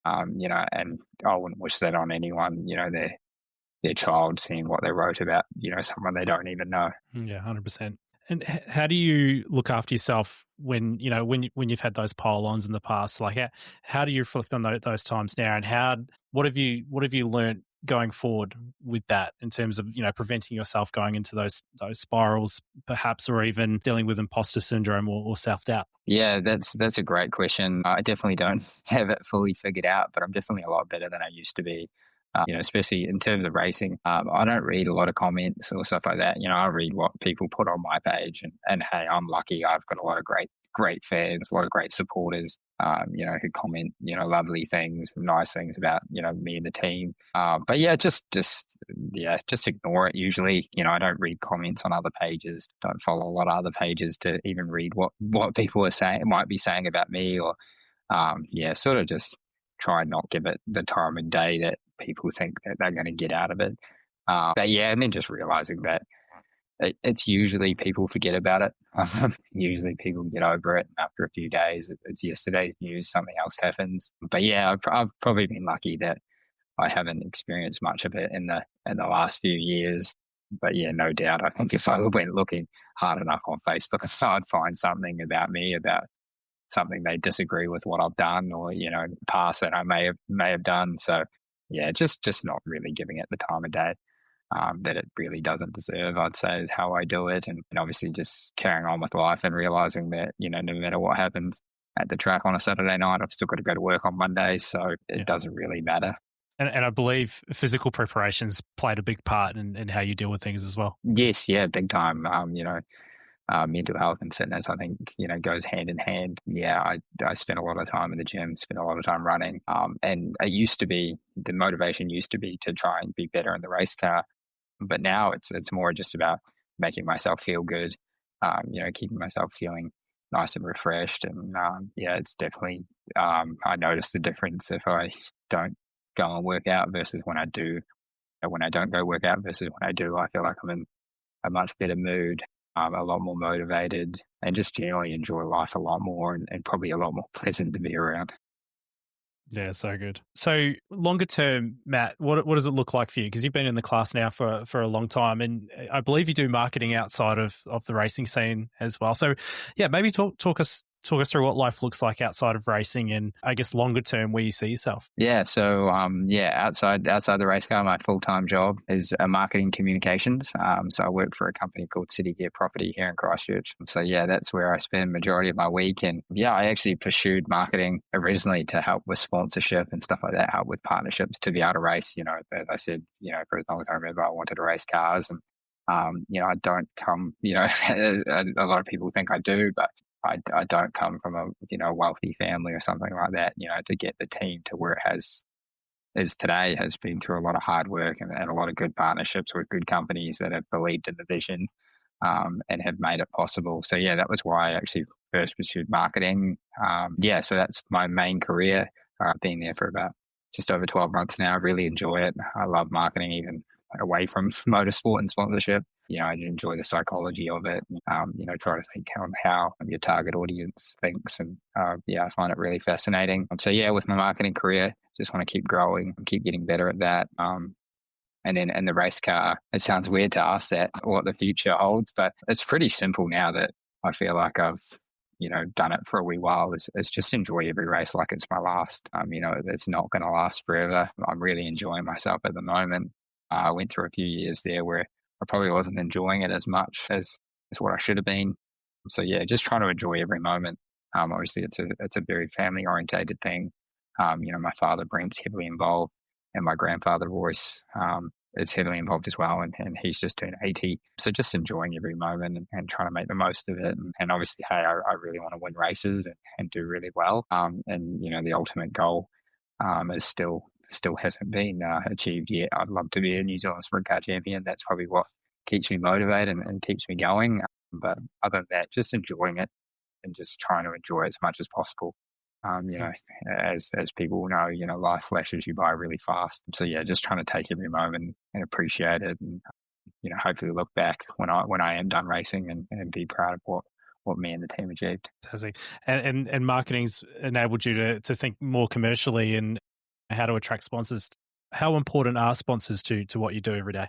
and I wouldn't wish that on anyone, their child seeing what they wrote about, someone they don't even know. Yeah, 100%. And how do you look after yourself when you've had those pile-ons in the past? Like, how do you reflect on those times now, and what have you learned going forward with that in terms of preventing yourself going into those spirals, perhaps, or even dealing with imposter syndrome or self-doubt? Yeah, that's a great question. I definitely don't have it fully figured out, but I'm definitely a lot better than I used to be. Especially in terms of racing. I don't read a lot of comments or stuff like that. I read what people put on my page, and hey, I'm lucky. I've got a lot of great fans, a lot of great supporters, who comment, lovely things, nice things about, me and the team. But yeah, just ignore it. Usually, I don't read comments on other pages. Don't follow a lot of other pages to even read what people might be saying about me, or sort of just try and not give it the time of day that people think that they're going to get out of it. But yeah, and then just realizing that it's usually people forget about it. Usually people get over it after a few days. It's yesterday's news, something else happens. But yeah, I've probably been lucky that I haven't experienced much of it in the last few years. But yeah, no doubt, I think if I went looking hard enough on Facebook, I'd find something about me, about something they disagree with what I've done, or past that I may have done. So yeah, just not really giving it the time of day that it really doesn't deserve, I'd say, is how I do it. And obviously just carrying on with life and realizing that no matter what happens at the track on a Saturday night, I've still got to go to work on Monday, so it doesn't really matter. And I believe physical preparations played a big part in how you deal with things as well. Yes, yeah, big time. Mental health and fitness, I think, goes hand in hand. Yeah, I spent a lot of time in the gym, spent a lot of time running. And the motivation used to be to try and be better in the race car. But now it's more just about making myself feel good, keeping myself feeling nice and refreshed. And it's definitely, I notice the difference if I don't go and work out versus when I do. When I don't go work out versus when I do, I feel like I'm in a much better mood, a lot more motivated, and just generally enjoy life a lot more, and probably a lot more pleasant to be around. Yeah, so good. So longer term, Matt, what does it look like for you? Because you've been in the class now for a long time, and I believe you do marketing outside of the racing scene as well. So yeah, maybe talk us Talk us through what life looks like outside of racing and I guess longer term where you see yourself. Yeah, so outside the race car, my full-time job is marketing communications. So I work for a company called City Gear Property here in Christchurch. So yeah, that's where I spend majority of my week. And yeah, I actually pursued marketing originally to help with sponsorship and stuff like that, help with partnerships to be able to race. As I said, for as long as I remember, I wanted to race cars, and I don't come, a lot of people think I do, but I don't come from a wealthy family or something like that. To get the team to where it is today has been through a lot of hard work and a lot of good partnerships with good companies that have believed in the vision, and have made it possible. So yeah, that was why I actually first pursued marketing. So that's my main career. I've been there for about just over 12 months now. I really enjoy it. I love marketing, even away from motorsport and sponsorship. I enjoy the psychology of it. Try to think on how your target audience thinks, and I find it really fascinating. So yeah, with my marketing career, just want to keep growing, keep getting better at that. And the race car, it sounds weird to ask that what the future holds, but it's pretty simple now that I feel like I've done it for a wee while. Is just enjoy every race like it's my last. It's not going to last forever. I'm really enjoying myself at the moment. I went through a few years there where I probably wasn't enjoying it as much as what I should have been. So yeah, just trying to enjoy every moment. Obviously, it's a very family orientated thing. My father Brent's heavily involved, and my grandfather Royce is heavily involved as well, and he's just turned 80. So just enjoying every moment and trying to make the most of it. And obviously, hey, I really want to win races and do really well. And the ultimate goal is still hasn't been achieved yet. I'd love to be a New Zealand sprint car champion. That's probably what keeps me motivated and keeps me going. But other than that, just enjoying it and just trying to enjoy it as much as possible. As people know, life flashes you by really fast. So yeah, just trying to take every moment and appreciate it, and hopefully look back when I am done racing and be proud of what me and the team achieved. Fantastic. And marketing's enabled you to think more commercially and how to attract sponsors. How important are sponsors to what you do every day?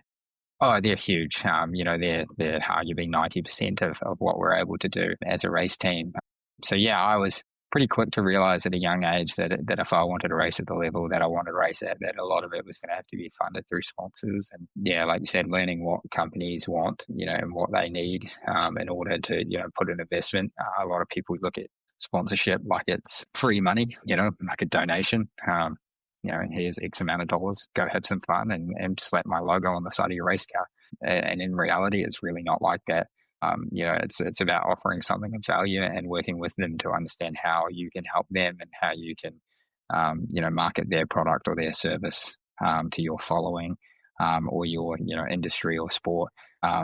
Oh, they're huge. They're arguably 90% of what we're able to do as a race team. So yeah, I was pretty quick to realize at a young age that if I wanted to race at the level that I wanted to race at, that a lot of it was going to have to be funded through sponsors. And yeah, like you said, learning what companies want, and what they need in order to, put an investment. A lot of people look at sponsorship like it's free money, like a donation. Here's X amount of dollars, go have some fun and slap my logo on the side of your race car. And in reality, it's really not like that. It's about offering something of value and working with them to understand how you can help them and how you can, market their product or their service to your following or your, industry or sport.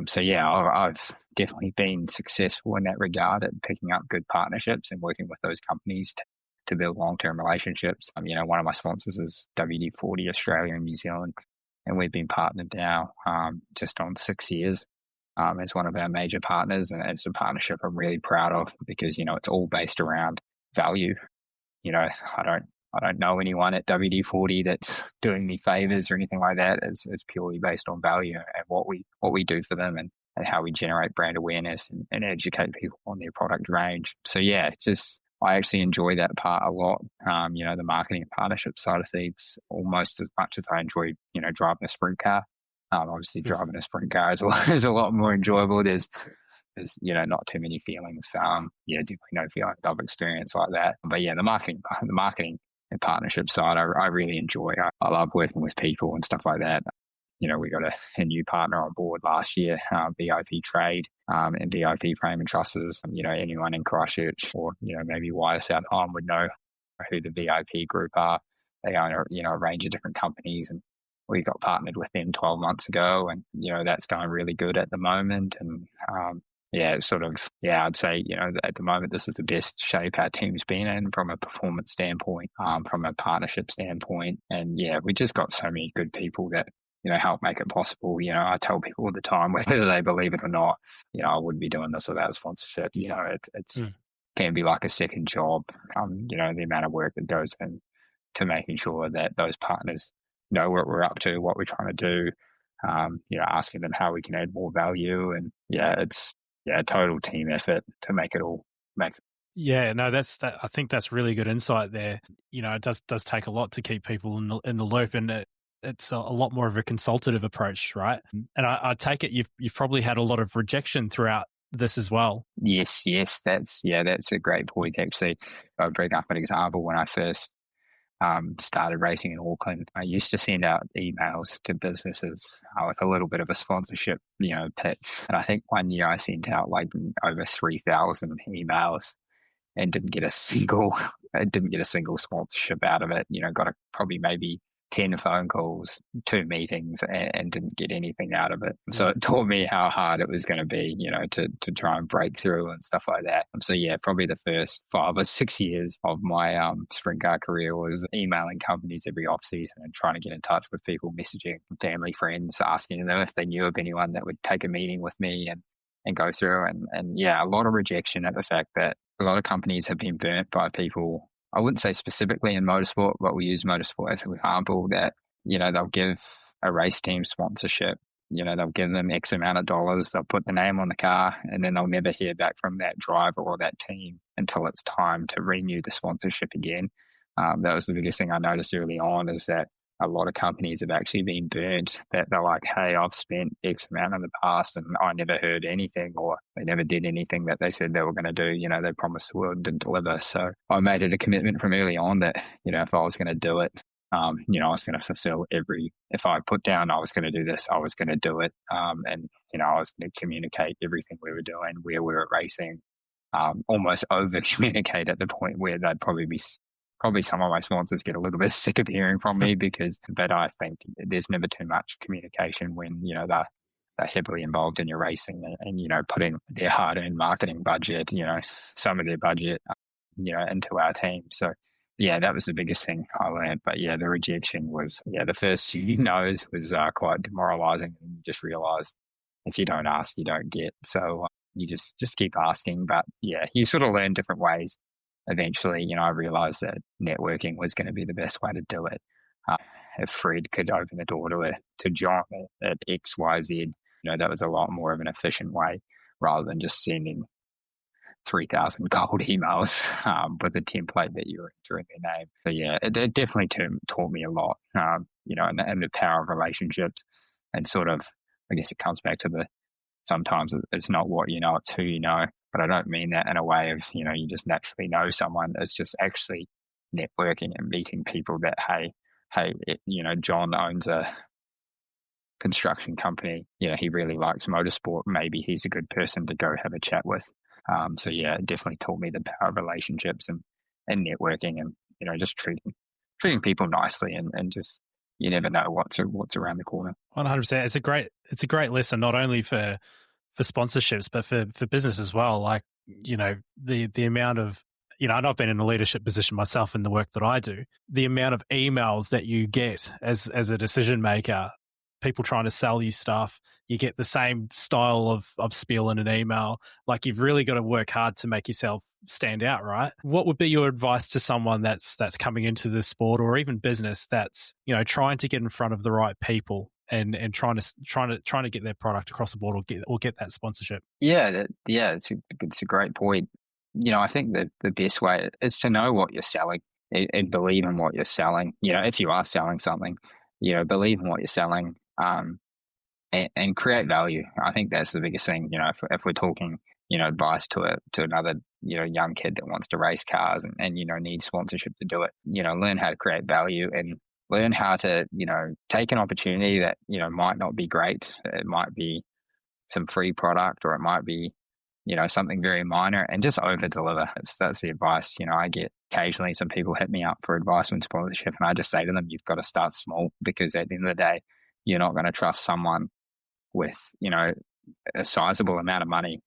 So yeah, I've definitely been successful in that regard at picking up good partnerships and working with those companies to build long-term relationships. One of my sponsors is WD-40 Australia and New Zealand, and we've been partnered now just on 6 years. As one of our major partners, and it's a partnership I'm really proud of because it's all based around value. I don't know anyone at WD-40 that's doing me favors or anything like that. It's purely based on value and what we do for them and how we generate brand awareness and educate people on their product range. So yeah, I actually enjoy that part a lot. The marketing and partnership side of things almost as much as I enjoy driving a sprint car. Obviously, driving a sprint car is a lot more enjoyable. There's not too many feelings. Definitely no feelings of experience like that. But yeah, the marketing and partnership side, I really enjoy. I love working with people and stuff like that. We got a new partner on board last year, VIP Trade and VIP Frame and Trusses. Anyone in Christchurch or maybe wider South Island would know who the VIP group are. They own a range of different companies, and we got partnered with them 12 months ago, and that's going really good at the moment. And I'd say at the moment this is the best shape our team's been in from a performance standpoint, from a partnership standpoint, and we just got so many good people that help make it possible. I tell people all the time, whether they believe it or not, I wouldn't be doing this without sponsorship. It's can be like a second job. The amount of work that goes into making sure that those partners know what we're up to, what we're trying to do, asking them how we can add more value. And it's a total team effort to make it all Yeah, no, I think that's really good insight there. It does take a lot to keep people in the loop, and it's a lot more of a consultative approach, right? And I take it you've probably had a lot of rejection throughout this as well. Yes, that's a great point. Actually, I'll bring up an example. When I first started racing in Auckland, I used to send out emails to businesses with a little bit of a sponsorship, pitch. And I think one year I sent out like over 3,000 emails and didn't get a single sponsorship out of it. Got probably maybe 10 phone calls, 2 meetings, and didn't get anything out of it. So it taught me how hard it was going to be, to try and break through and stuff like that. So yeah, probably the first 5 or 6 years of my sprint car career was emailing companies every off season and trying to get in touch with people, messaging family, friends, asking them if they knew of anyone that would take a meeting with me and go through. And yeah, a lot of rejection at the fact that a lot of companies have been burnt by people. I wouldn't say specifically in motorsport, but we use motorsport as an example that, they'll give a race team sponsorship. They'll give them X amount of dollars. They'll put the name on the car and then they'll never hear back from that driver or that team until it's time to renew the sponsorship again. That was the biggest thing I noticed early on, is that a lot of companies have actually been burnt, that they're like, hey, I've spent X amount in the past and I never heard anything, or they never did anything that they said they were going to do. They promised the world and didn't deliver. So I made it a commitment from early on that, if I was going to do it, I was going to fulfill if I put down I was going to do this, I was going to do it. And I was going to communicate everything we were doing, where we were racing, almost over communicate at the point where they'd probably some of my sponsors get a little bit sick of hearing from me but I think there's never too much communication when, they're heavily involved in your racing and putting their hard-earned marketing budget, some of their budget, into our team. So yeah, that was the biggest thing I learned. But yeah, the rejection was, the first few no's was quite demoralizing. And you just realize if you don't ask, you don't get. So you just keep asking. But yeah, you sort of learn different ways. Eventually, I realized that networking was going to be the best way to do it. If Fred could open the door to John at XYZ, that was a lot more of an efficient way rather than just sending 3,000 cold emails with a template that you were entering their name. So yeah, it definitely taught me a lot, and the power of relationships, and sort of, I guess it comes back to sometimes it's not what you know, it's who you know. But I don't mean that in a way of, you just naturally know someone. It's just actually networking and meeting people that, hey, John owns a construction company. He really likes motorsport. Maybe he's a good person to go have a chat with. So yeah, it definitely taught me the power of relationships and networking and, just treating people nicely and just, you never know what's around the corner. 100%. It's a great lesson, not only for sponsorships, but for business as well. Like, the amount of, and I've been in a leadership position myself in the work that I do, the amount of emails that you get as a decision maker, people trying to sell you stuff, you get the same style of spiel in an email. Like, you've really got to work hard to make yourself stand out, right? What would be your advice to someone that's coming into the sport or even business that's, trying to get in front of the right people and trying to get their product across the board or get that sponsorship? Yeah, it's a great point. I think that the best way is to know what you're selling and believe in what you're selling. If you are selling something, believe in what you're selling, and create value. I think that's the biggest thing. If we're talking, advice to another, young kid that wants to race cars and needs sponsorship to do it, learn how to create value and learn how to, take an opportunity that, might not be great. It might be some free product, or it might be, something very minor, and just over deliver. That's the advice. I get occasionally some people hit me up for advice on sponsorship, and I just say to them, you've got to start small, because at the end of the day, you're not going to trust someone with, a sizable amount of money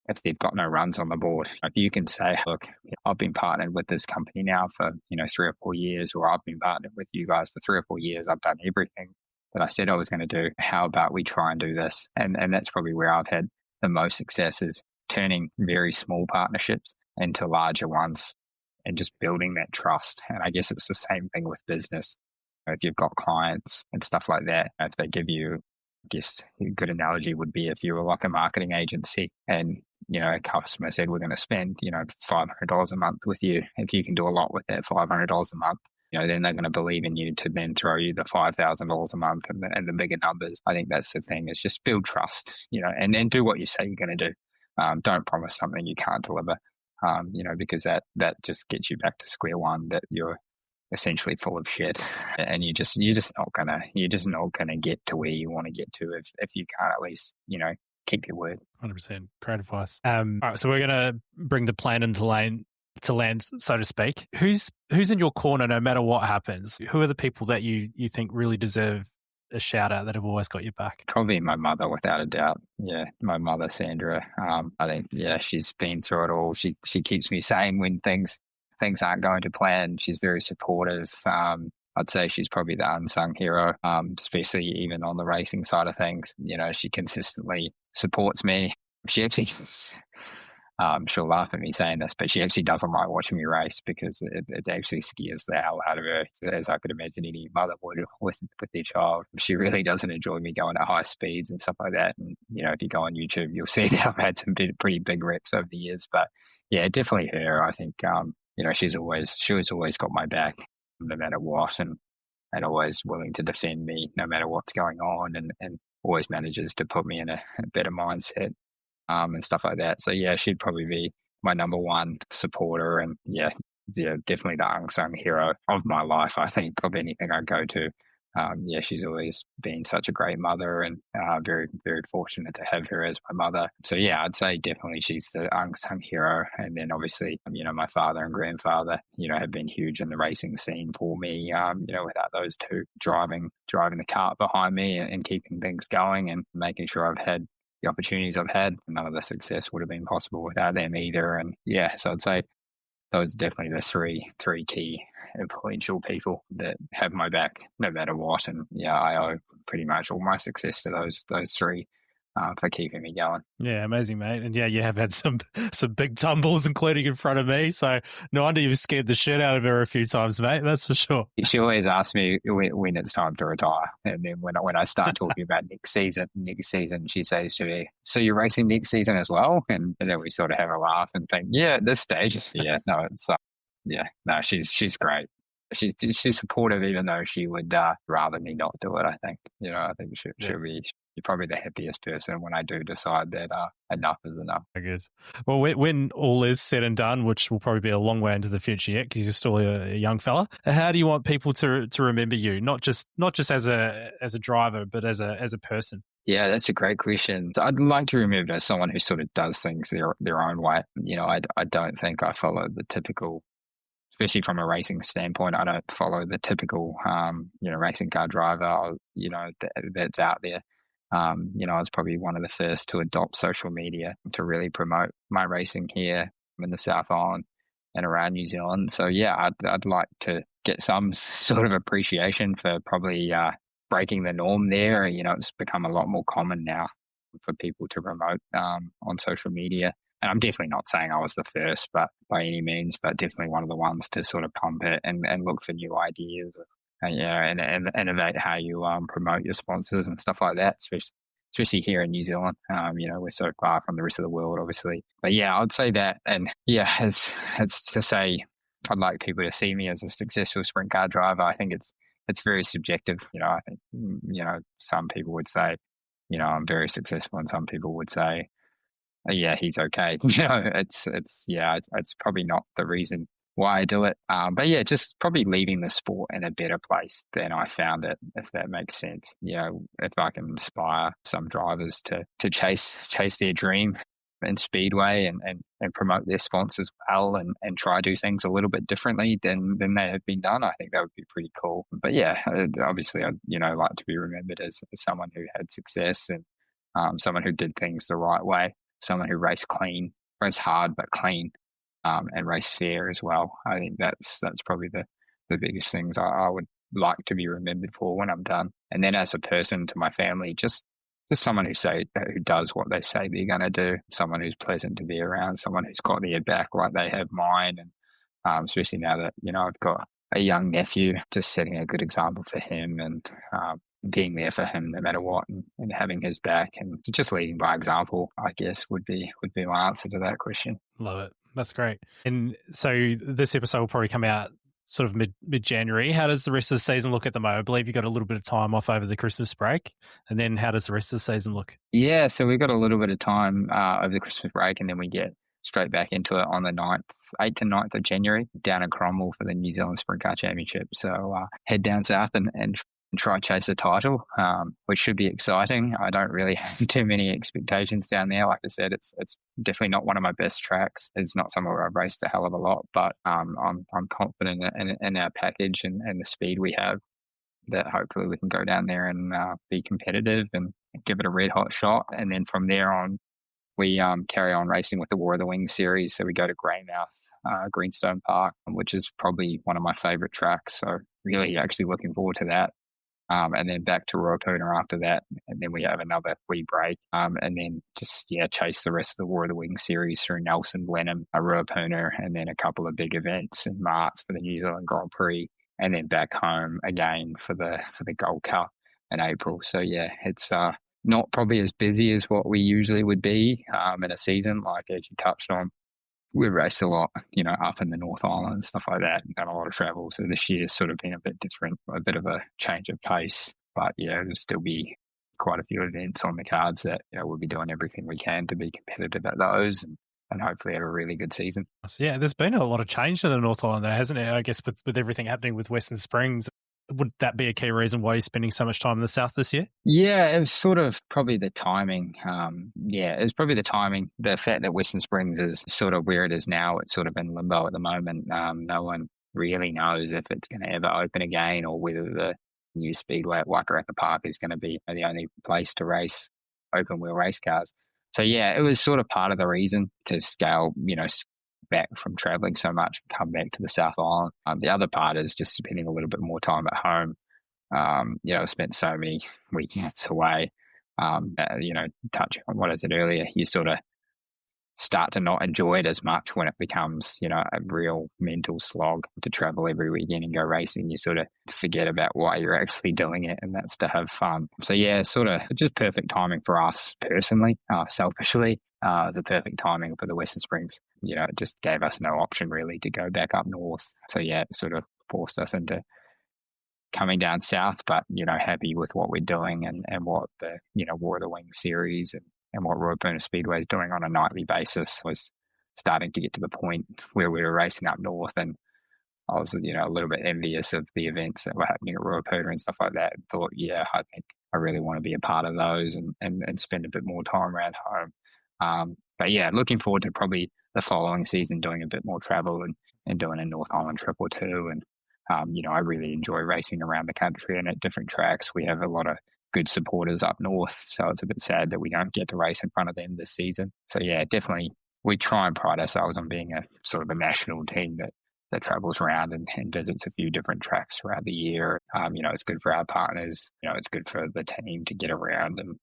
if they've got no runs on the board. If you can say, look, I've been partnered with this company now for, 3 or 4 years, or I've been partnered with you guys for 3 or 4 years, I've done everything that I said I was going to do. How about we try and do this? And that's probably where I've had the most success, is turning very small partnerships into larger ones and just building that trust. And I guess it's the same thing with business. If you've got clients and stuff like that, if they give you guess a good analogy would be if you were like a marketing agency and, a customer said, we're going to spend, $500 a month with you. If you can do a lot with that $500 a month, then they're going to believe in you to then throw you the $5,000 a month and the bigger numbers. I think that's the thing, is just build trust, and then do what you say you're going to do. Don't promise something you can't deliver, because that just gets you back to square one, that you're essentially full of shit, and you're just not gonna get to where you want to get to if you can't at least keep your word. 100%. Great advice. All right, so we're gonna bring the plane into land, so to speak. Who's in your corner no matter what happens? Who are the people that you think really deserve a shout out, that have always got your back? Probably my mother, without a doubt. Yeah, my mother, Sandra. I think she's been through it all. She keeps me sane when things aren't going to plan. She's very supportive. I'd say she's probably the unsung hero, especially even on the racing side of things. She consistently supports me. She actually, she'll laugh at me saying this, but she actually doesn't like watching me race because it actually scares the hell out of her, as I could imagine any mother would with their child. She really doesn't enjoy me going at high speeds and stuff like that. And, if you go on YouTube, you'll see that I've had some pretty big wrecks over the years. But yeah, definitely her. I think, she's always got my back no matter what, and always willing to defend me no matter what's going on, and always manages to put me in a better mindset, and stuff like that. So yeah, she'd probably be my number one supporter, and yeah, definitely the unsung hero of my life. I think of anything I go to. She's always been such a great mother, and very, very fortunate to have her as my mother. So yeah, I'd say definitely she's the unsung hero. And then obviously, my father and grandfather, have been huge in the racing scene for me. Without those two driving the cart behind me and keeping things going and making sure I've had the opportunities I've had, none of the success would have been possible without them either. And yeah, so I'd say those are definitely the three key influential people that have my back no matter what. And yeah, I owe pretty much all my success to those three for keeping me going. Yeah, amazing, mate. And yeah, you have had some big tumbles, including in front of me. So no wonder you've scared the shit out of her a few times, mate. That's for sure. She always asks me when it's time to retire. And then when I start talking about next season, she says to me, so you're racing next season as well? And then we sort of have a laugh and think, yeah, at this stage, yeah, no, it's she's great. She's supportive, even though she would rather me not do it. I think I think she'll be probably the happiest person when I do decide that enough is enough. I guess. Well, when all is said and done, which will probably be a long way into the future yet, because you're still a young fella, how do you want people to remember you? Not just as a driver, but as a person. Yeah, that's a great question. I'd like to remember as someone who sort of does things their own way. I don't think I follow the typical, especially from a racing standpoint, I don't follow the typical, racing car driver, that's out there. I was probably one of the first to adopt social media to really promote my racing here in the South Island and around New Zealand. So yeah, I'd like to get some sort of appreciation for probably breaking the norm there. It's become a lot more common now for people to promote on social media. And I'm definitely not saying I was the first, but by any means, but definitely one of the ones to sort of pump it and look for new ideas, and innovate how you promote your sponsors and stuff like that, especially here in New Zealand. We're so far from the rest of the world, obviously. But yeah, I'd say that. And yeah, it's to say I'd like people to see me as a successful sprint car driver. I think it's very subjective. I think, some people would say, I'm very successful, and some people would say, yeah, he's okay. It's probably not the reason why I do it. But yeah, just probably leaving the sport in a better place than I found it, if that makes sense. If I can inspire some drivers to chase their dream in Speedway and promote their sponsors well and try to do things a little bit differently than they have been done, I think that would be pretty cool. But yeah, obviously I'd like to be remembered as someone who had success and someone who did things the right way. Someone who raced hard but clean, and raced fair as well. I think that's probably the biggest things I would like to be remembered for when I'm done. And then as a person, to my family, just someone who does what they say they're going to do, someone who's pleasant to be around, someone who's got their back like they have mine, and especially now that I've got a young nephew, just setting a good example for him, and being there for him no matter what, and having his back, and just leading by example, I guess would be my answer to that question. Love it. That's great. And so this episode will probably come out sort of mid-January. How does the rest of the season look at the moment? I believe you got a little bit of time off over the Christmas break. And then how does the rest of the season look? Yeah, so we've got a little bit of time over the Christmas break, and then we get straight back into it on the 8th and 9th of January down in Cromwell for the New Zealand Sprint Car Championship. So head down south and try chase the title, which should be exciting. I don't really have too many expectations down there. Like I said, it's definitely not one of my best tracks. It's not somewhere I've raced a hell of a lot, but I'm confident in our package and the speed we have, that hopefully we can go down there and be competitive and give it a red hot shot. And then from there on, we carry on racing with the War of the Wings series. So we go to Greymouth, Greenstone Park, which is probably one of my favourite tracks. So really actually looking forward to that. And then back to Ruapuna after that. And then we have another wee break. And then just, chase the rest of the War of the Wings series through Nelson, Blenheim, Ruapuna, and then a couple of big events in March for the New Zealand Grand Prix. And then back home again for the Gold Cup in April. So it's not probably as busy as what we usually would be in a season. Like as you touched on, we raced a lot, up in the North Island and stuff like that, and done a lot of travel. So this year's sort of been a bit different, a bit of a change of pace. But there'll still be quite a few events on the cards that we'll be doing everything we can to be competitive at those, and hopefully have a really good season. Yeah, there's been a lot of change in the North Island there, hasn't it? I guess with everything happening with Western Springs, would that be a key reason why you're spending so much time in the south this year? Yeah, it was sort of probably the timing. It was probably the timing. The fact that Western Springs is sort of where it is now, it's sort of in limbo at the moment. No one really knows if it's going to ever open again or whether the new speedway at Wakaraka Park is going to be the only place to race open wheel race cars. So it was sort of part of the reason to scale, back from traveling so much and come back to the South Island. The other part is just spending a little bit more time at home. I spent so many weekends away. Touching on what I said earlier, you sort of start to not enjoy it as much when it becomes, a real mental slog to travel every weekend and go racing. You sort of forget about why you're actually doing it, and that's to have fun. So sort of just perfect timing for us personally, selfishly. It was the perfect timing for the Western Springs. It just gave us no option really to go back up north. So it sort of forced us into coming down south, but happy with what we're doing and what the War of the Wings series and what Ruapuna Speedway is doing on a nightly basis was starting to get to the point where we were racing up north, and I was a little bit envious of the events that were happening at Ruapuna and stuff like that, and thought I think I really want to be a part of those and spend a bit more time around home. But looking forward to probably the following season doing a bit more travel and doing a North Island trip or two. And I really enjoy racing around the country and at different tracks. We have a lot of good supporters up north, so it's a bit sad that we don't get to race in front of them this season. So definitely we try and pride ourselves on being a sort of a national team that travels around and visits a few different tracks throughout the year. It's good for our partners. It's good for the team to get around, and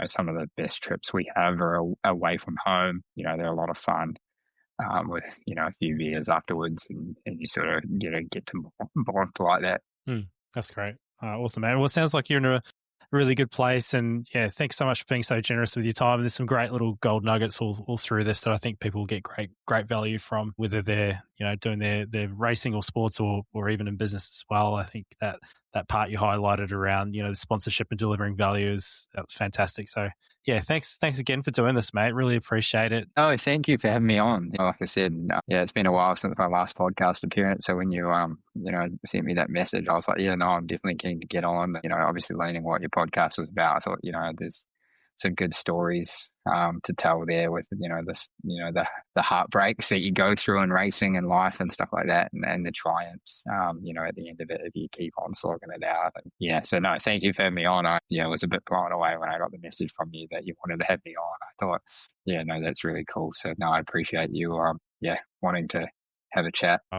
some of the best trips we have are away from home. They're a lot of fun. With a few beers afterwards, and you sort of get to bond like that. That's great. Awesome, man. Well, it sounds like you're in a really good place, and thanks so much for being so generous with your time. There's some great little gold nuggets all through this that I think people will get great value from, whether they're doing their racing or sports or even in business as well. I think that part you highlighted around the sponsorship and delivering value that was fantastic. So thanks again for doing this, mate. Really appreciate it. Oh, thank you for having me on. Like I said, it's been a while since my last podcast appearance. So when you sent me that message, I was like, I'm definitely keen to get on. Obviously learning what your podcast was about, I thought there's some good stories to tell there with the heartbreaks that you go through in racing and life and stuff like that, and the triumphs at the end of it if you keep on slogging it out. And so no, thank you for having me on. I was a bit blown away when I got the message from you that you wanted to have me on. I thought that's really cool. So no, I appreciate you wanting to have a chat.